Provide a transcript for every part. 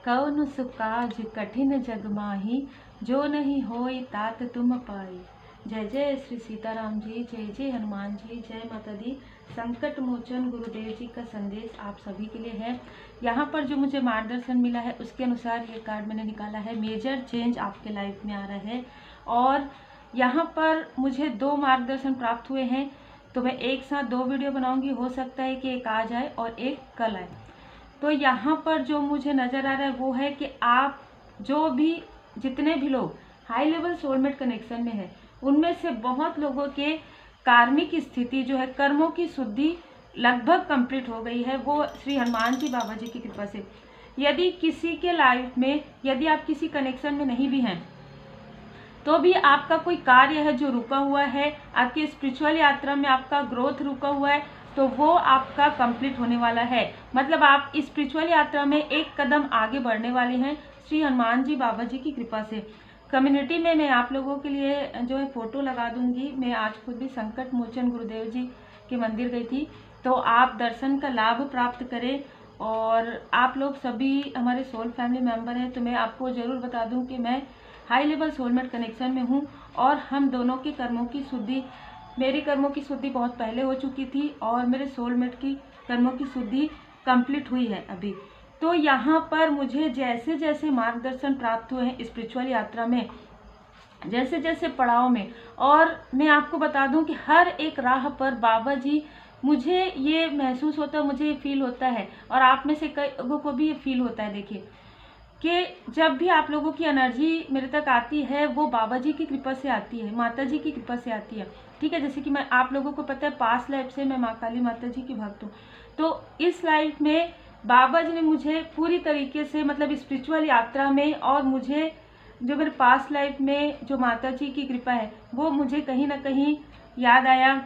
कौन सुकाज कठिन जग माही, जो नहीं होई तात तुम पाई। जय जय श्री सीताराम जी, जय जय हनुमान जी, जय माता दी। संकट मोचन गुरुदेव जी का संदेश आप सभी के लिए है। यहाँ पर जो मुझे मार्गदर्शन मिला है उसके अनुसार ये कार्ड मैंने निकाला है। मेजर चेंज आपके लाइफ में आ रहा है और यहाँ पर मुझे 2 मार्गदर्शन प्राप्त हुए हैं, तो मैं एक साथ 2 वीडियो बनाऊंगी। हो सकता है कि एक आज आए और एक कल आए। तो यहाँ पर जो मुझे नज़र आ रहा है वो है कि आप जो भी जितने भी लोग हाई लेवल सोलमेट कनेक्शन में है, उनमें से बहुत लोगों के कार्मिक स्थिति जो है, कर्मों की शुद्धि लगभग कंप्लीट हो गई है, वो श्री हनुमान जी बाबा जी की कृपा से। यदि किसी के लाइफ में, यदि आप किसी कनेक्शन में नहीं भी हैं, तो भी आपका कोई कार्य है जो रुका हुआ है, आपकी स्पिरिचुअल यात्रा में आपका ग्रोथ रुका हुआ है, तो वो आपका कंप्लीट होने वाला है। मतलब आप स्पिरिचुअल यात्रा में एक कदम आगे बढ़ने वाले हैं श्री हनुमान जी बाबा जी की कृपा से। कम्युनिटी में मैं आप लोगों के लिए जो है फोटो लगा दूंगी। मैं आज खुद भी संकट मोचन गुरुदेव जी के मंदिर गई थी, तो आप दर्शन का लाभ प्राप्त करें। और आप लोग सभी हमारे सोल फैमिली मेंबर हैं, तो मैं आपको ज़रूर बता दूं कि मैं हाई लेवल सोलमेट कनेक्शन में हूँ और हम दोनों की कर्मों की शुद्धि, मेरी कर्मों की शुद्धि बहुत पहले हो चुकी थी और मेरे सोलमेट की कर्मों की शुद्धि कंप्लीट हुई है अभी। तो यहाँ पर मुझे जैसे जैसे मार्गदर्शन प्राप्त हुए हैं स्पिरिचुअल यात्रा में, जैसे जैसे पड़ाव में, और मैं आपको बता दूं कि हर एक राह पर बाबा जी, मुझे ये महसूस होता है, मुझे ये फील होता है और आप में से कई लोगों को भी ये फील होता है। देखिए कि जब भी आप लोगों की एनर्जी मेरे तक आती है वो बाबा जी की कृपा से आती है, माता जी की कृपा से आती है। ठीक है, जैसे कि मैं, आप लोगों को पता है पास्ट लाइफ से मैं माँ काली माता जी की भक्त हूँ, तो इस लाइफ में बाबा जी ने मुझे पूरी तरीके से, मतलब स्पिरिचुअल यात्रा में, और मुझे जो मेरे पास्ट लाइफ में जो माता जी की कृपा है वो मुझे कहीं ना कहीं याद आया।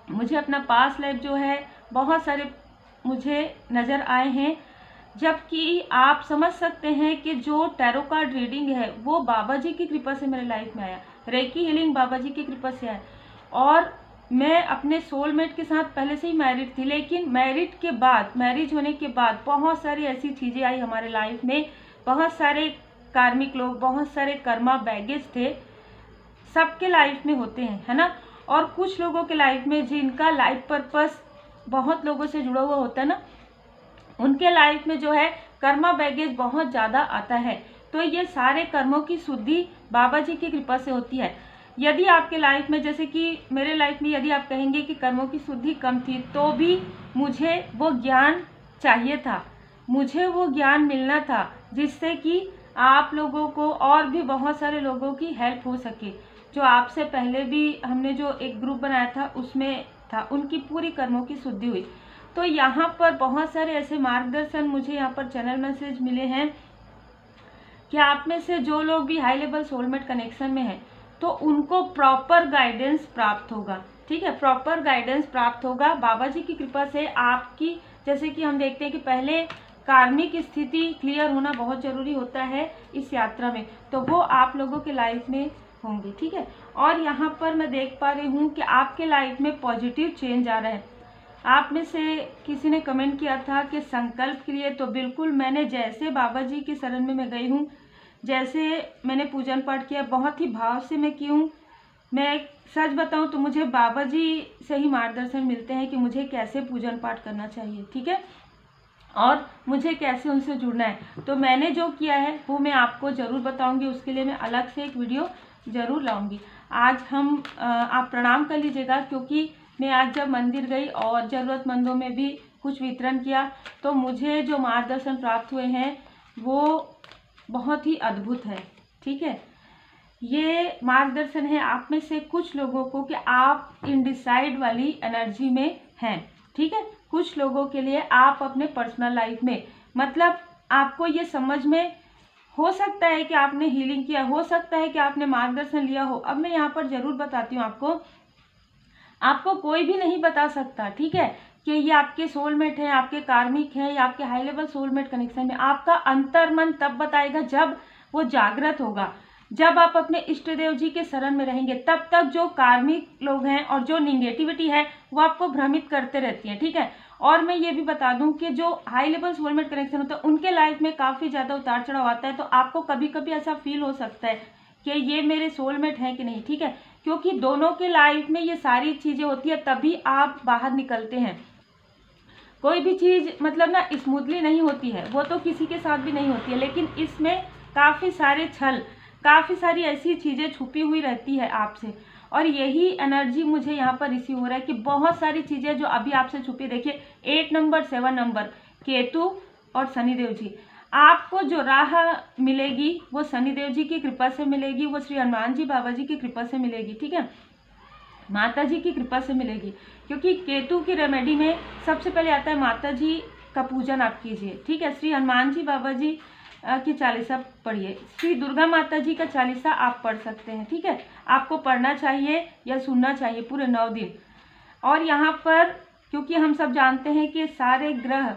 मुझे अपना पास्ट लाइफ जो है बहुत सारे मुझे नज़र आए हैं, जबकि आप समझ सकते हैं कि जो टैरो कार्ड रीडिंग है वो बाबा जी की कृपा से मेरे लाइफ में आया, रेकी हीलिंग बाबा जी की कृपा से आया। और मैं अपने सोलमेट के साथ पहले से ही मैरिड थी, लेकिन मैरिज होने के बाद बहुत सारी ऐसी चीज़ें आई हमारे लाइफ में, बहुत सारे कार्मिक लोग, बहुत सारे कर्मा बैगेज थे, सबके लाइफ में होते हैं, है ना। और कुछ लोगों के लाइफ में जिनका लाइफ पर्पस बहुत लोगों से जुड़ा हुआ होता है ना, उनके लाइफ में जो है कर्मा बैगेज बहुत ज़्यादा आता है। तो ये सारे कर्मों की शुद्धि बाबा जी की कृपा से होती है। यदि आपके लाइफ में, जैसे कि मेरे लाइफ में, यदि आप कहेंगे कि कर्मों की शुद्धि कम थी, तो भी मुझे वो ज्ञान चाहिए था, मुझे वो ज्ञान मिलना था जिससे कि आप लोगों को और भी बहुत सारे लोगों की हेल्प हो सके। जो आपसे पहले भी हमने जो एक ग्रुप बनाया था उसमें था, उनकी पूरी कर्मों की शुद्धि हुई। तो यहाँ पर बहुत सारे ऐसे मार्गदर्शन मुझे यहाँ पर चैनल मैसेज मिले हैं कि आप में से जो लोग भी हाई लेवल सोलमेट कनेक्शन में हैं, तो उनको प्रॉपर गाइडेंस प्राप्त होगा। ठीक है, प्रॉपर गाइडेंस प्राप्त होगा बाबा जी की कृपा से आपकी। जैसे कि हम देखते हैं कि पहले कार्मिक स्थिति क्लियर होना बहुत ज़रूरी होता है इस यात्रा में, तो वो आप लोगों के लाइफ में होंगे। ठीक है, और यहाँ पर मैं देख पा रही हूँ कि आपके लाइफ में पॉजिटिव चेंज आ रहा है। आप में से किसी ने कमेंट किया था कि संकल्प के लिए, तो बिल्कुल मैंने जैसे बाबा जी की शरण में मैं गई हूँ, जैसे मैंने पूजन पाठ किया, बहुत ही भाव से मैं की हूँ। मैं सच बताऊँ तो मुझे बाबा जी से ही मार्गदर्शन मिलते हैं कि मुझे कैसे पूजन पाठ करना चाहिए, ठीक है, और मुझे कैसे उनसे जुड़ना है। तो मैंने जो किया है वो मैं आपको ज़रूर बताऊंगी, उसके लिए मैं अलग से एक वीडियो ज़रूर लाऊंगी। आज हम आप प्रणाम कर लीजिएगा, क्योंकि मैं आज जब मंदिर गई और ज़रूरतमंदों में भी कुछ वितरण किया, तो मुझे जो मार्गदर्शन प्राप्त हुए हैं वो बहुत ही अद्भुत है। ठीक है, ये मार्गदर्शन है आप में से कुछ लोगों को कि आप इनडिसाइड वाली एनर्जी में हैं। ठीक है, कुछ लोगों के लिए आप अपने पर्सनल लाइफ में, मतलब आपको ये समझ में हो सकता है कि आपने हीलिंग किया, हो सकता है कि आपने मार्गदर्शन लिया हो। अब मैं यहाँ पर जरूर बताती हूँ आपको कोई भी नहीं बता सकता, ठीक है, कि ये आपके सोलमेट हैं, आपके कार्मिक हैं या आपके हाई लेवल सोलमेट कनेक्शन में। आपका अंतर्मन तब बताएगा जब वो जागृत होगा, जब आप अपने इष्ट देव जी के शरण में रहेंगे। तब तक जो कार्मिक लोग हैं और जो निगेटिविटी है वो आपको भ्रमित करते रहती है। ठीक है, और मैं ये भी बता दूं कि जो हाई लेवल सोलमेट कनेक्शन होता है उनके लाइफ में काफ़ी ज़्यादा उतार चढ़ाव आता है, तो आपको कभी कभी ऐसा फील हो सकता है कि ये मेरे सोलमेट हैं कि नहीं, ठीक है, क्योंकि दोनों के लाइफ में ये सारी चीज़ें होती है तभी आप बाहर निकलते हैं। कोई भी चीज़ मतलब ना स्मूथली नहीं होती है, वो तो किसी के साथ भी नहीं होती है, लेकिन इसमें काफ़ी सारे छल, काफ़ी सारी ऐसी चीज़ें छुपी हुई रहती है आपसे, और यही एनर्जी मुझे यहाँ पर रिसीव हो रहा है कि बहुत सारी चीज़ें जो अभी आपसे छुपी, देखिए 8 नंबर 7 नंबर केतु और शनिदेव जी, आपको जो राह मिलेगी वो शनिदेव जी की कृपा से मिलेगी, वो श्री हनुमान जी बाबा जी की कृपा से मिलेगी, ठीक है, माता जी की कृपा से मिलेगी। क्योंकि केतु की रेमेडी में सबसे पहले आता है माता जी का पूजन आप कीजिए, ठीक है, श्री हनुमान जी बाबा जी की चालीसा पढ़िए, श्री दुर्गा माता जी का चालीसा आप पढ़ सकते हैं, ठीक है, आपको पढ़ना चाहिए या सुनना चाहिए पूरे 9 दिन। और यहाँ पर क्योंकि हम सब जानते हैं कि सारे ग्रह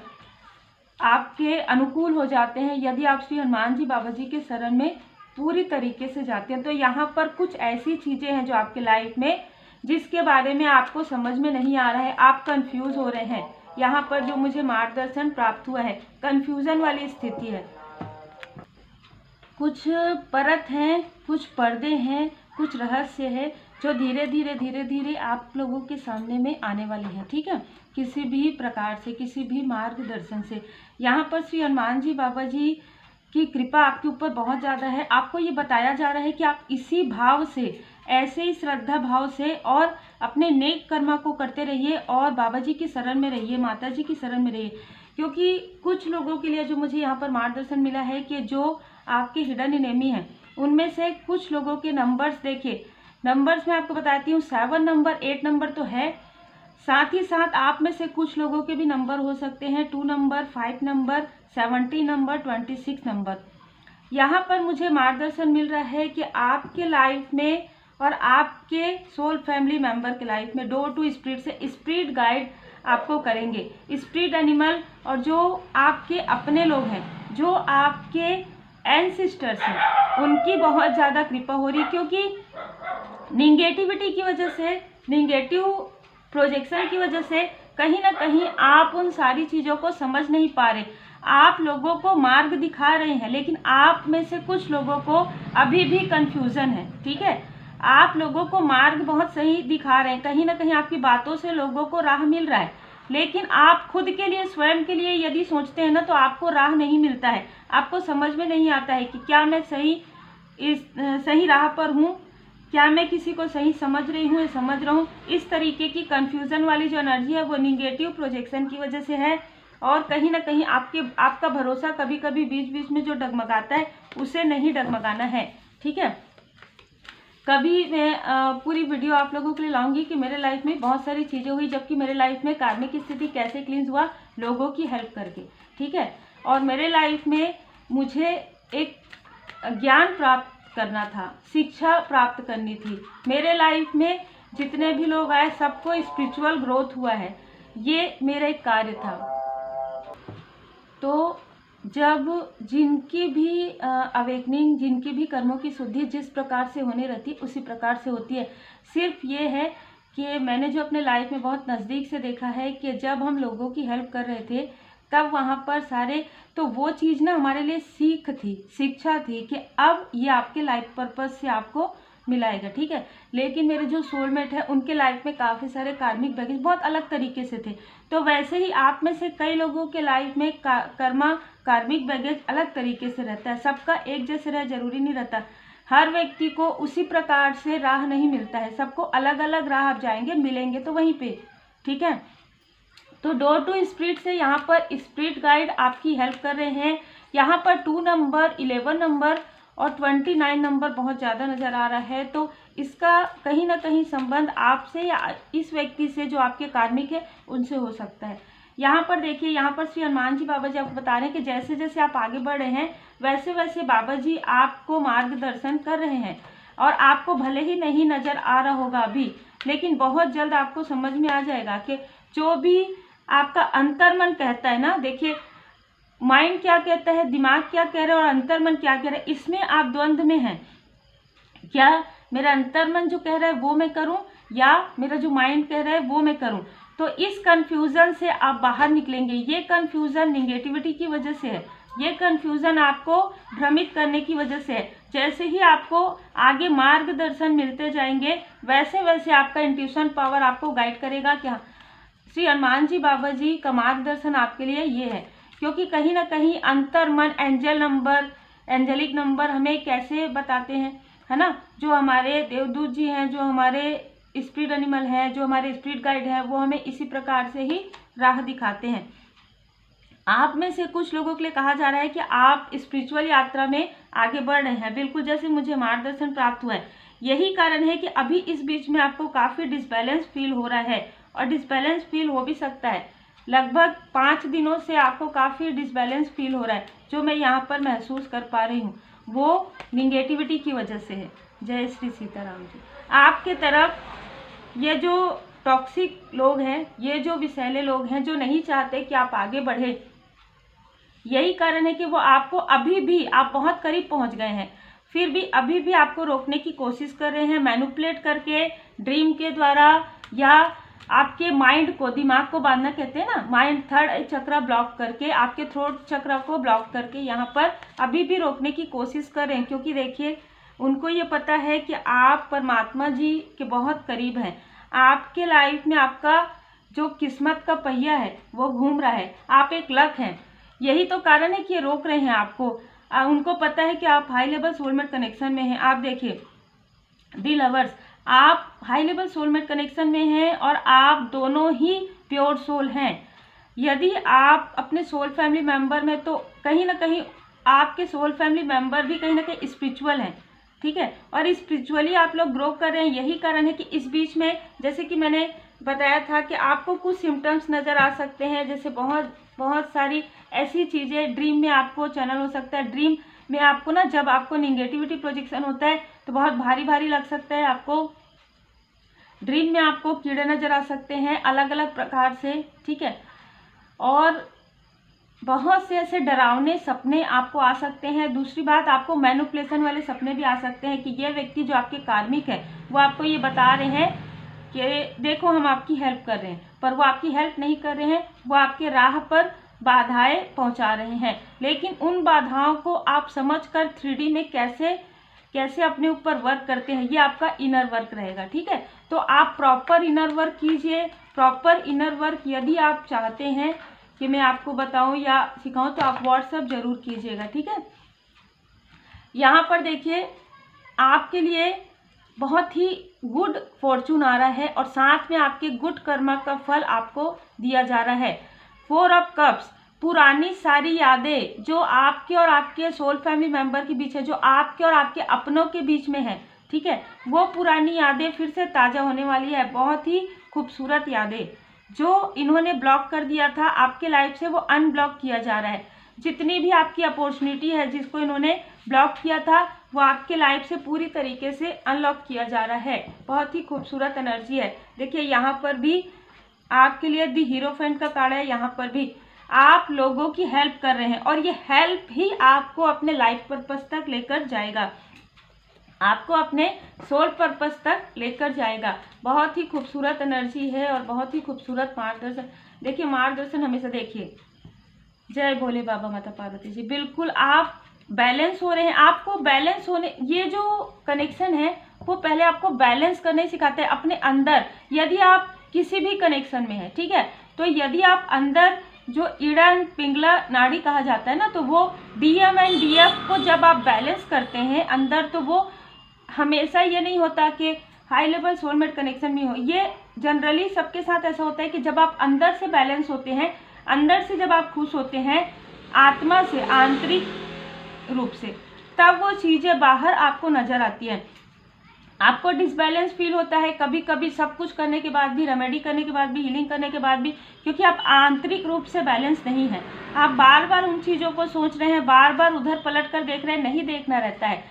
आपके अनुकूल हो जाते हैं यदि आप श्री हनुमान जी बाबा जी के शरण में पूरी तरीके से जाते हैं। तो यहाँ पर कुछ ऐसी चीज़ें हैं जो आपके लाइफ में जिसके बारे में आपको समझ में नहीं आ रहा है, आप कंफ्यूज हो रहे हैं, यहाँ पर जो मुझे मार्गदर्शन प्राप्त हुआ है कंफ्यूजन वाली स्थिति है, कुछ परत हैं, कुछ पर्दे हैं, कुछ रहस्य है जो धीरे धीरे आप लोगों के सामने में आने वाले हैं, ठीक है, किसी भी प्रकार से, किसी भी मार्गदर्शन से। यहाँ पर श्री हनुमान जी बाबा जी की कृपा आपके ऊपर बहुत ज़्यादा है। आपको ये बताया जा रहा है कि आप इसी भाव से, ऐसे ही श्रद्धा भाव से और अपने नेक कर्मा को करते रहिए और बाबा जी की शरण में रहिए, माता जी की शरण में रहिए। क्योंकि कुछ लोगों के लिए जो मुझे यहाँ पर मार्गदर्शन मिला है कि जो आपके हिडन एनिमी हैं उनमें से कुछ लोगों के नंबर्स, देखिए नंबर्स मैं आपको बताती हूँ, 7 नंबर 8 नंबर तो है, साथ ही साथ आप में से कुछ लोगों के भी नंबर हो सकते हैं 2 नंबर 5 नंबर 70 नंबर 26 नंबर। यहाँ पर मुझे मार्गदर्शन मिल रहा है कि आपके लाइफ में और आपके सोल फैमिली मेंबर के लाइफ में डोर टू स्पिरिट से स्पिरिट गाइड आपको करेंगे, स्पिरिट एनिमल और जो आपके अपने लोग हैं, जो आपके एंसेस्टर्स हैं, उनकी बहुत ज़्यादा कृपा हो रही, क्योंकि निगेटिविटी की वजह से, निगेटिव प्रोजेक्शन की वजह से कहीं ना कहीं आप उन सारी चीज़ों को समझ नहीं पा रहे। आप लोगों को मार्ग दिखा रहे हैं लेकिन आप में से कुछ लोगों को अभी भी कंफ्यूजन है, ठीक है, आप लोगों को मार्ग बहुत सही दिखा रहे हैं, कहीं ना कहीं आपकी बातों से लोगों को राह मिल रहा है, लेकिन आप खुद के लिए, स्वयं के लिए यदि सोचते हैं ना तो आपको राह नहीं मिलता है, आपको समझ में नहीं आता है कि क्या मैं सही राह पर हूँ, क्या मैं किसी को सही समझ रही हूँ या समझ रहा हूँ। इस तरीके की कंफ्यूजन वाली जो एनर्जी है वो निगेटिव प्रोजेक्शन की वजह से है, और कहीं ना कहीं आपका भरोसा कभी कभी बीच बीच में जो डगमगाता है उसे नहीं डगमगाना है, ठीक है। कभी मैं पूरी वीडियो आप लोगों के लिए लाऊंगी कि मेरे लाइफ में बहुत सारी चीज़ें हुई जबकि मेरे लाइफ में कार्मिक स्थिति कैसे क्लींस हुआ लोगों की हेल्प करके, ठीक है, और मेरे लाइफ में मुझे एक ज्ञान प्राप्त करना था, शिक्षा प्राप्त करनी थी, मेरे लाइफ में जितने भी लोग आए सबको स्पिरिचुअल ग्रोथ हुआ है, ये मेरा एक कार्य था। तो जब जिनकी भी अवेकनिंग, जिनकी भी कर्मों की शुद्धि जिस प्रकार से होने रहती उसी प्रकार से होती है। सिर्फ ये है कि मैंने जो अपने लाइफ में बहुत नज़दीक से देखा है कि जब हम लोगों की हेल्प कर रहे थे तब वहाँ पर सारे, तो वो चीज़ ना हमारे लिए सीख थी, शिक्षा थी कि अब ये आपके लाइफ पर्पज से आपको मिलाएगा, ठीक है। लेकिन मेरे जो सोलमेट है उनके लाइफ में काफ़ी सारे कार्मिक बैगेज बहुत अलग तरीके से थे, तो वैसे ही आप में से कई लोगों के लाइफ में कार्मिक बैगेज अलग तरीके से रहता है, सबका एक जैसे रह जरूरी नहीं रहता, हर व्यक्ति को उसी प्रकार से राह नहीं मिलता है, सबको अलग अलग राह आप जाएंगे, मिलेंगे तो वहीं पे, ठीक है। तो डोर टू स्पिरिट से यहाँ पर स्पिरिट गाइड आपकी हेल्प कर रहे हैं। यहाँ पर 2 नंबर 11 नंबर और 29 नंबर बहुत ज़्यादा नज़र आ रहा है, तो इसका कहीं ना कहीं संबंध आपसे या इस व्यक्ति से जो आपके कार्मिक है उनसे हो सकता है। यहाँ पर देखिए, यहाँ पर श्री हनुमान जी बाबा जी आपको बता रहे हैं कि जैसे जैसे आप आगे बढ़ रहे हैं वैसे वैसे बाबा जी आपको मार्गदर्शन कर रहे हैं, और आपको भले ही नहीं नज़र आ रहा होगा अभी, लेकिन बहुत जल्द आपको समझ में आ जाएगा कि जो भी आपका अंतर्मन कहता है ना, देखिए माइंड क्या कहता है, दिमाग क्या कह रहा है और अंतर्मन क्या कह रहा है, इसमें आप द्वंद्व में हैं। क्या मेरा अंतर्मन जो कह रहा है वो मैं करूं या मेरा जो माइंड कह रहा है वो मैं करूं। तो इस कन्फ्यूज़न से आप बाहर निकलेंगे। ये कन्फ्यूज़न निगेटिविटी की वजह से है, ये कन्फ्यूज़न आपको भ्रमित करने की वजह से है। जैसे ही आपको आगे मार्गदर्शन मिलते जाएंगे वैसे वैसे आपका इंट्यूशन पावर आपको गाइड करेगा। क्या श्री हनुमान जी बाबा जी का मार्गदर्शन आपके लिए ये है, क्योंकि कहीं ना कहीं अंतर मन एंजेलिक नंबर हमें कैसे बताते हैं, है ना, जो हमारे देवदूत जी हैं, जो हमारे स्पिरिट एनिमल हैं, जो हमारे स्पिरिट गाइड हैं, वो हमें इसी प्रकार से ही राह दिखाते हैं। आप में से कुछ लोगों के लिए कहा जा रहा है कि आप स्पिरिचुअल यात्रा में आगे बढ़ रहे हैं, बिल्कुल जैसे मुझे मार्गदर्शन प्राप्त हुआ है। यही कारण है कि अभी इस बीच में आपको काफ़ी डिसबैलेंस फील हो रहा है, और डिसबैलेंस फील हो भी सकता है। लगभग 5 दिनों से आपको काफ़ी डिसबैलेंस फील हो रहा है, जो मैं यहाँ पर महसूस कर पा रही हूँ, वो निगेटिविटी की वजह से है। जय श्री सीताराम जी। आपके तरफ ये जो टॉक्सिक लोग हैं, ये जो विषैले लोग हैं, जो नहीं चाहते कि आप आगे बढ़े, यही कारण है कि वो आपको अभी भी, आप बहुत करीब पहुंच गए हैं, फिर भी अभी भी आपको रोकने की कोशिश कर रहे हैं, मैनिपुलेट करके, ड्रीम के द्वारा, या आपके माइंड को, दिमाग को बांधना कहते हैं ना, माइंड थर्ड चक्र ब्लॉक करके, आपके थ्रोट चक्र को ब्लॉक करके यहाँ पर अभी भी रोकने की कोशिश कर रहे हैं। क्योंकि देखिए, उनको ये पता है कि आप परमात्मा जी के बहुत करीब हैं। आपके लाइफ में आपका जो किस्मत का पहिया है वो घूम रहा है, आप एक लक हैं। यही तो कारण है कि ये रोक रहे हैं आपको। उनको पता है कि आप हाई लेवल सोलमेट कनेक्शन में हैं। आप देखिए दी लवर्स, आप हाई लेवल सोलमेट कनेक्शन में हैं और आप दोनों ही प्योर सोल हैं। यदि आप अपने सोल फैमिली मेंबर में, तो कहीं ना कहीं आपके सोल फैमिली मेंबर भी कहीं ना कहीं स्पिरिचुअल हैं, ठीक है, और स्पिरिचुअली आप लोग ग्रो कर रहे हैं। यही कारण है कि इस बीच में, जैसे कि मैंने बताया था कि आपको कुछ सिम्टम्स नज़र आ सकते हैं, जैसे बहुत सारी ऐसी चीज़ें ड्रीम में आपको चैनल हो सकता है। ड्रीम में आपको ना, जब आपको निगेटिविटी प्रोजेक्शन होता है तो बहुत भारी भारी लग सकता है आपको। ड्रीम में आपको कीड़े नज़र आ सकते हैं अलग अलग प्रकार से, ठीक है, और बहुत से ऐसे डरावने सपने आपको आ सकते हैं। दूसरी बात, आपको मैनिपुलेशन वाले सपने भी आ सकते हैं कि ये व्यक्ति जो आपके कार्मिक है वो आपको ये बता रहे हैं कि देखो हम आपकी हेल्प कर रहे हैं, पर वो आपकी हेल्प नहीं कर रहे हैं, वो आपके राह पर बाधाएं पहुंचा रहे हैं। लेकिन उन बाधाओं को आप समझकर 3D में कैसे अपने ऊपर वर्क करते हैं, ये आपका इनर वर्क रहेगा, ठीक है। तो आप प्रॉपर इनर वर्क कीजिए। प्रॉपर इनर वर्क यदि आप चाहते हैं कि मैं आपको बताऊं या सिखाऊं, तो आप व्हाट्सएप जरूर कीजिएगा, ठीक है। यहाँ पर देखिए, आपके लिए बहुत ही गुड फॉर्चून आ रहा है, और साथ में आपके गुड कर्म का फल आपको दिया जा रहा है। 4 ऑफ कप्स, पुरानी सारी यादें जो आपके और आपके सोल फैमिली मेंबर के बीच है, जो आपके और आपके अपनों के बीच में है, ठीक है, वो पुरानी यादें फिर से ताज़ा होने वाली है। बहुत ही खूबसूरत यादें जो इन्होंने ब्लॉक कर दिया था आपके लाइफ से, वो अनब्लॉक किया जा रहा है। जितनी भी आपकी अपॉर्चुनिटी है जिसको इन्होंने ब्लॉक किया था, वो आपके लाइफ से पूरी तरीके से अनलॉक किया जा रहा है। बहुत ही खूबसूरत एनर्जी है। देखिए यहाँ पर भी आपके लिए दी हीरोफेंट का कार्ड है। यहाँ पर भी आप लोगों की हेल्प कर रहे हैं, और ये हेल्प ही आपको अपने लाइफ पर्पस तक लेकर जाएगा, आपको अपने सोल पर्पस तक लेकर जाएगा। बहुत ही खूबसूरत एनर्जी है और बहुत ही खूबसूरत मार्गदर्शन। देखिए मार्गदर्शन हमेशा देखिए, जय भोले बाबा माता पार्वती जी, बिल्कुल आप बैलेंस हो रहे हैं। आपको बैलेंस होने, ये जो कनेक्शन है वो पहले आपको बैलेंस करने सिखाते हैं अपने अंदर। यदि आप किसी भी कनेक्शन में है, ठीक है, तो यदि आप अंदर जो ईड़ा एंड पिंगला नाड़ी कहा जाता है ना, तो वो DM एंड DF को जब आप बैलेंस करते हैं अंदर, तो वो हमेशा ये नहीं होता कि हाई लेवल सोलमेट कनेक्शन में हो। ये जनरली सबके साथ ऐसा होता है कि जब आप अंदर से बैलेंस होते हैं, अंदर से जब आप खुश होते हैं आत्मा से, आंतरिक रूप से, तब वो चीज़ें बाहर आपको नजर आती हैं। आपको डिसबैलेंस फील होता है कभी कभी, सब कुछ करने के बाद भी, रेमेडी करने के बाद भी, हीलिंग करने के बाद भी, क्योंकि आप आंतरिक रूप से बैलेंस नहीं है। आप बार बार उन चीज़ों को सोच रहे हैं, बार बार उधर पलट कर देख रहे हैं, नहीं देखना रहता है।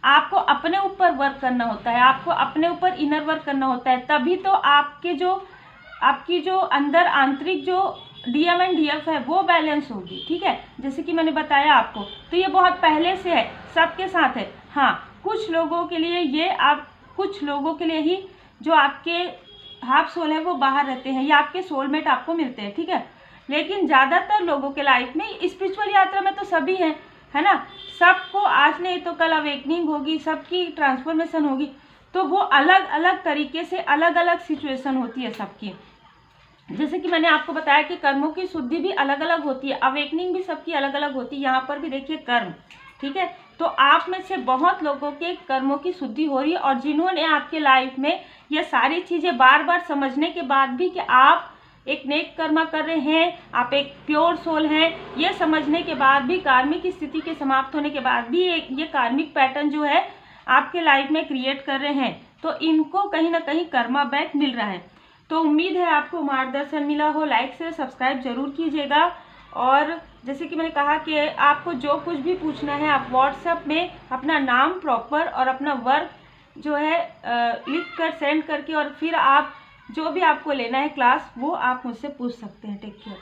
आपको अपने ऊपर वर्क करना होता है, आपको अपने ऊपर इनर वर्क करना होता है, तभी तो आपकी जो अंदर आंतरिक जो DM एंड DF है वो बैलेंस होगी, ठीक है, जैसे कि मैंने बताया आपको। तो ये बहुत पहले से है, सबके साथ है। हाँ, कुछ लोगों के लिए ये, आप कुछ लोगों के लिए ही जो आपके हाफ सोल है वो बाहर रहते हैं या आपके सोलमेट आपको मिलते हैं, ठीक है। लेकिन ज़्यादातर लोगों के लाइफ में स्पिरिचुअल यात्रा में तो सभी हैं, है ना, सबको आज नहीं तो कल अवेकनिंग होगी, सबकी ट्रांसफॉर्मेशन होगी, तो वो अलग अलग तरीके से अलग अलग सिचुएशन होती है सबकी। जैसे कि मैंने आपको बताया कि कर्मों की शुद्धि भी अलग अलग होती है, अवेकनिंग भी सबकी अलग अलग होती है। यहाँ पर भी देखिए कर्म, ठीक है। तो आप में से बहुत लोगों के कर्मों की शुद्धि हो रही है, और जिन्होंने आपके लाइफ में ये सारी चीज़ें बार बार समझने के बाद भी कि आप एक नेक कर्म कर रहे हैं, आप एक प्योर सोल हैं, ये समझने के बाद भी, कार्मिक स्थिति के समाप्त होने के बाद भी ये कार्मिक पैटर्न जो है आपके लाइफ में क्रिएट कर रहे हैं, तो इनको कहीं ना कहीं कर्मा बैक मिल रहा है। तो उम्मीद है आपको मार्गदर्शन मिला हो। लाइक से सब्सक्राइब जरूर कीजिएगा। और जैसे कि मैंने कहा कि आपको जो कुछ भी पूछना है आप व्हाट्सएप में अपना नाम प्रॉपर और अपना वर्क जो है लिख कर सेंड करके, और फिर आप जो भी आपको लेना है क्लास वो आप मुझसे पूछ सकते हैं। Take care.